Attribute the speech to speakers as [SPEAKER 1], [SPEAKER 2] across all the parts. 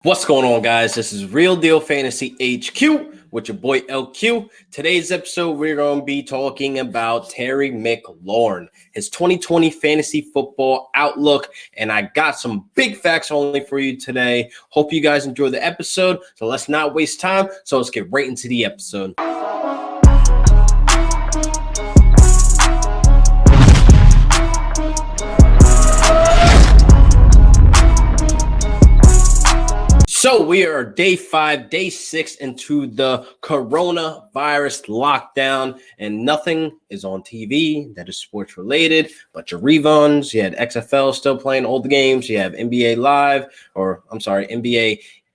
[SPEAKER 1] What's going on, guys? This is Real Deal Fantasy HQ with your boy LQ. Today's episode, we're going to be talking about Terry McLaurin, his 2020 fantasy football outlook, and I got some big facts only for you today. Hope you guys enjoy the episode, so let's not waste time. So let's get right into the episode. So we are day 6 into the coronavirus lockdown, and nothing is on TV that is sports related. But your reruns, you had XFL still playing old games. You have NBA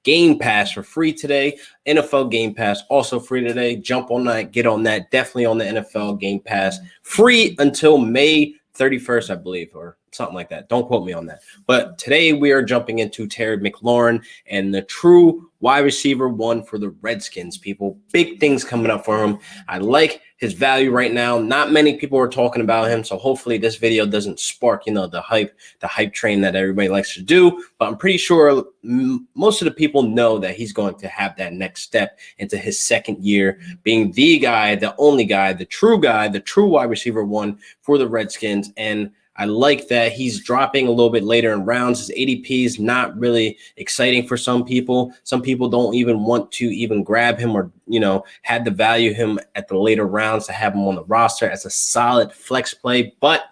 [SPEAKER 1] Game Pass for free today. NFL Game Pass also free today. Jump on that, get on that. Definitely on the NFL Game Pass. Free until May 31st, I believe, or something like that. Don't quote me on that. But today we are jumping into Terry McLaurin and the true wide receiver one for the Redskins, people. Big things coming up for him. I like his value right now. Not many people are talking about him, so hopefully this video doesn't spark, the hype train that everybody likes to do. But I'm pretty sure most of the people know that he's going to have that next step into his second year, being the guy, the only guy, the true wide receiver one for the Redskins. And I like that he's dropping a little bit later in rounds. His ADP is not really exciting for some people. Some people don't even want to even grab him or, had to value him at the later rounds to have him on the roster as a solid flex play. But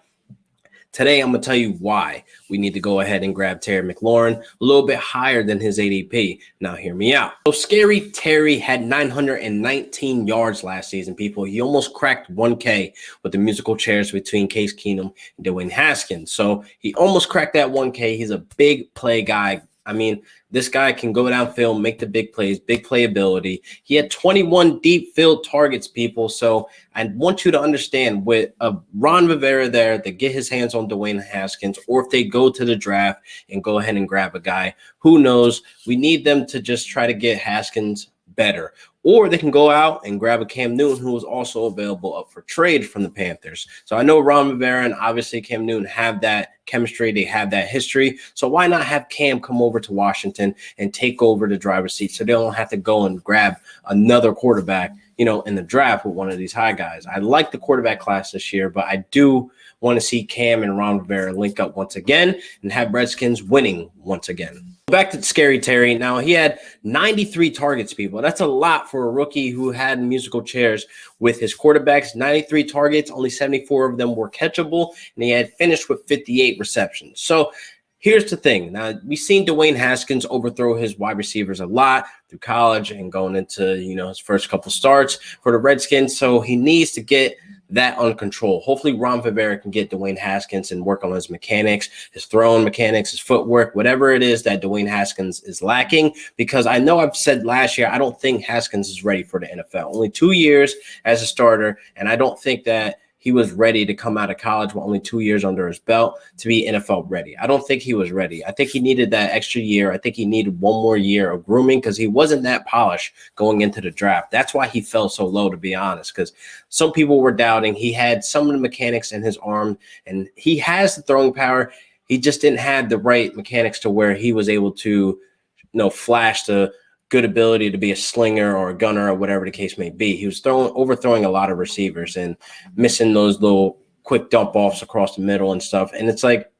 [SPEAKER 1] today, I'm going to tell you why we need to go ahead and grab Terry McLaurin a little bit higher than his ADP. Now, hear me out. So, Scary Terry had 919 yards last season, people. He almost cracked 1K with the musical chairs between Case Keenum and Dwayne Haskins. So, he almost cracked that 1K. He's a big play guy. I mean, this guy can go downfield, make the big plays, big playability. He had 21 deep field targets, people. So I want you to understand with Ron Rivera there to get his hands on Dwayne Haskins, or if they go to the draft and go ahead and grab a guy, who knows? We need them to just try to get Haskins better. Or they can go out and grab a Cam Newton, who was also available up for trade from the Panthers. So I know Ron Rivera and obviously Cam Newton have that chemistry. They have that history. So why not have Cam come over to Washington and take over the driver's seat so they don't have to go and grab another quarterback, in the draft with one of these high guys. I like the quarterback class this year, but I do want to see Cam and Ron Rivera link up once again and have Redskins winning once again. Back to Scary Terry. Now, he had 93 targets, people. That's a lot for a rookie who had musical chairs with his quarterbacks. 93 targets, only 74 of them were catchable, and he had finished with 58 receptions. So here's the thing. Now, we've seen Dwayne Haskins overthrow his wide receivers a lot through college and going into, his first couple starts for the Redskins. So he needs to get that under control. Hopefully Ron Rivera can get Dwayne Haskins and work on his mechanics, his throwing mechanics, his footwork, whatever it is that Dwayne Haskins is lacking. Because I know I've said last year, I don't think Haskins is ready for the NFL. Only 2 years as a starter, and I don't think that he was ready to come out of college with only 2 years under his belt to be NFL ready. I don't think he was ready. I think he needed that extra year. I think he needed one more year of grooming because he wasn't that polished going into the draft. That's why he fell so low, to be honest, because some people were doubting. He had some of the mechanics in his arm, and he has the throwing power. He just didn't have the right mechanics to where he was able to, flash the good ability to be a slinger or a gunner or whatever the case may be. He was overthrowing a lot of receivers and missing those little quick dump offs across the middle and stuff. And it's like,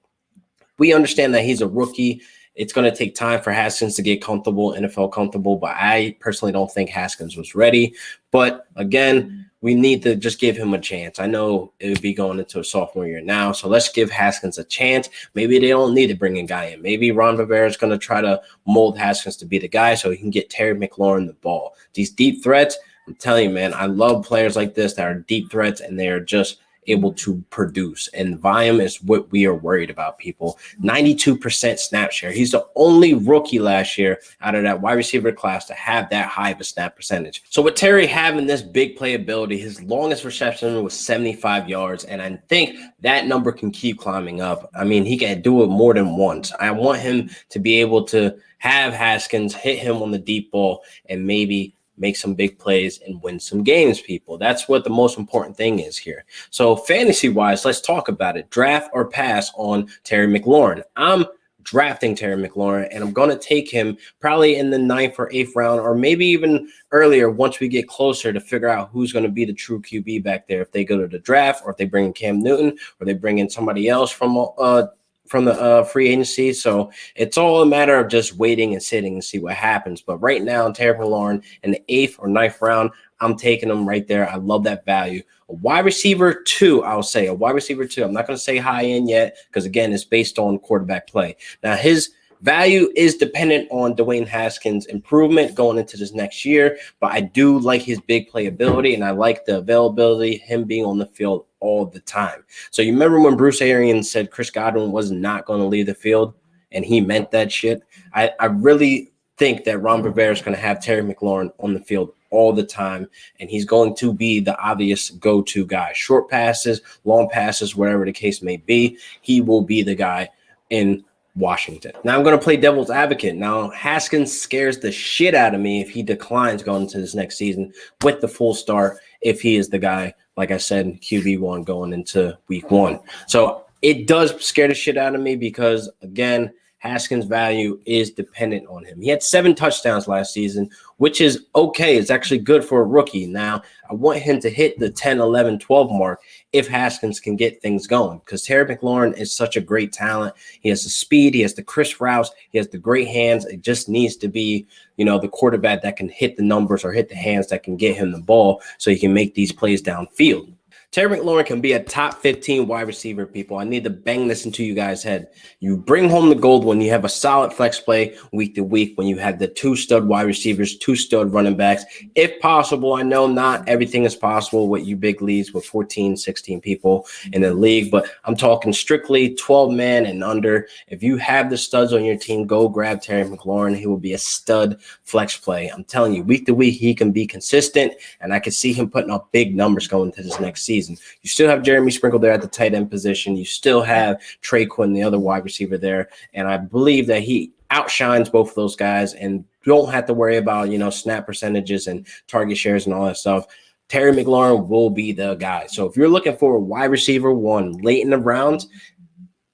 [SPEAKER 1] we understand that he's a rookie. It's going to take time for Haskins to get comfortable, NFL comfortable, but I personally don't think Haskins was ready. But again, we need to just give him a chance. I know it would be going into a sophomore year now, so let's give Haskins a chance. Maybe they don't need to bring a guy in. Maybe Ron Rivera is going to try to mold Haskins to be the guy so he can get Terry McLaurin the ball. These deep threats, I'm telling you, man, I love players like this that are deep threats and they're just able to produce, and volume is what we are worried about, people. 92% snap share. He's the only rookie last year out of that wide receiver class to have that high of a snap percentage. So with Terry having this big playability, his longest reception was 75 yards, and I think that number can keep climbing up. I mean, he can do it more than once. I want him to be able to have Haskins hit him on the deep ball and maybe make some big plays and win some games, people. That's what the most important thing is here. So fantasy-wise, let's talk about it. Draft or pass on Terry McLaurin. I'm drafting Terry McLaurin, and I'm going to take him probably in the 9th or 8th round, or maybe even earlier once we get closer to figure out who's going to be the true QB back there. If they go to the draft, or if they bring in Cam Newton, or they bring in somebody else from the free agency. So it's all a matter of just waiting and sitting and see what happens. But right now, Terry McLaurin in the 8th or 9th round, I'm taking him right there. I love that value. A wide receiver 2, I'll say. A wide receiver 2. I'm not going to say high end yet because, again, it's based on quarterback play. Now, his value is dependent on Dwayne Haskins' improvement going into this next year, but I do like his big playability, and I like the availability, him being on the field all the time. So you remember when Bruce Arians said Chris Godwin was not going to leave the field, and he meant that shit? I really think that Ron Rivera is going to have Terry McLaurin on the field all the time, and he's going to be the obvious go-to guy. Short passes, long passes, whatever the case may be, he will be the guy in Washington. Now I'm going to play devil's advocate. Now Haskins scares the shit out of me if he declines going into this next season with the full start, if he is the guy, like I said, QB1 going into week 1. So it does scare the shit out of me because, again, Haskins' value is dependent on him. He had 7 touchdowns last season, which is okay. It's actually good for a rookie. Now, I want him to hit the 10, 11, 12 mark if Haskins can get things going, because Terry McLaurin is such a great talent. He has the speed. He has the crisp routes. He has the great hands. It just needs to be, the quarterback that can hit the numbers or hit the hands that can get him the ball so he can make these plays downfield. Terry McLaurin can be a top 15 wide receiver, people. I need to bang this into you guys' head. You bring home the gold when you have a solid flex play week to week, when you have the 2 stud wide receivers, 2 stud running backs. If possible, I know not everything is possible with you big leagues with 14, 16 people in the league, but I'm talking strictly 12-man and under. If you have the studs on your team, go grab Terry McLaurin. He will be a stud flex play. I'm telling you, week to week, he can be consistent, and I can see him putting up big numbers going into this next season. You still have Jeremy Sprinkle there at the tight end position. You still have Trey Quinn, the other wide receiver there. And I believe that he outshines both of those guys, and don't have to worry about, snap percentages and target shares and all that stuff. Terry McLaurin will be the guy. So if you're looking for a wide receiver 1 late in the rounds,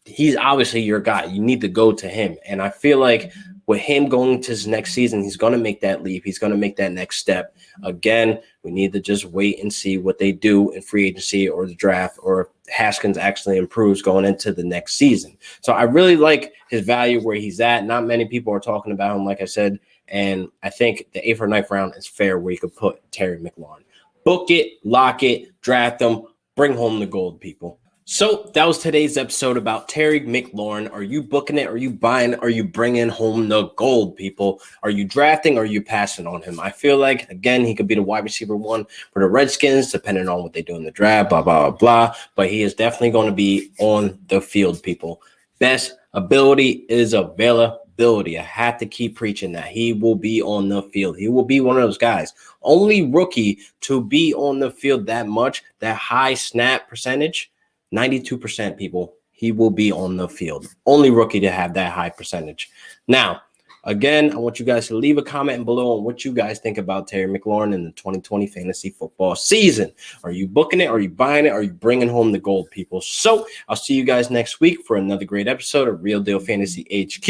[SPEAKER 1] he's obviously your guy. You need to go to him. And I feel like with him going to his next season, he's going to make that leap. He's going to make that next step. Again, we need to just wait and see what they do in free agency or the draft, or if Haskins actually improves going into the next season. So I really like his value where he's at. Not many people are talking about him, like I said, and I think the 8th or 9th round is fair where you could put Terry McLaurin. Book it, lock it, draft him, bring home the gold, people. So that was today's episode about Terry McLaurin. Are you booking it? Are you buying? Are you bringing home the gold, people? Are you drafting? Or are you passing on him? I feel like, again, he could be the wide receiver 1 for the Redskins, depending on what they do in the draft, blah, blah, blah, blah. But he is definitely going to be on the field, people. Best ability is availability. I have to keep preaching that. He will be on the field. He will be one of those guys. Only rookie to be on the field that much, that high snap percentage, 92%, people. He will be on the field. Only rookie to have that high percentage. Now, again, I want you guys to leave a comment below on what you guys think about Terry McLaurin in the 2020 fantasy football season. Are you booking it? Are you buying it? Are you bringing home the gold, people? So I'll see you guys next week for another great episode of Real Deal Fantasy HQ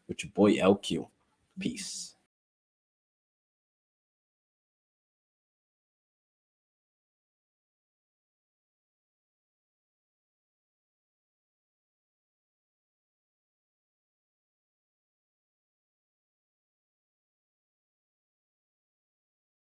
[SPEAKER 1] with your boy LQ. Peace.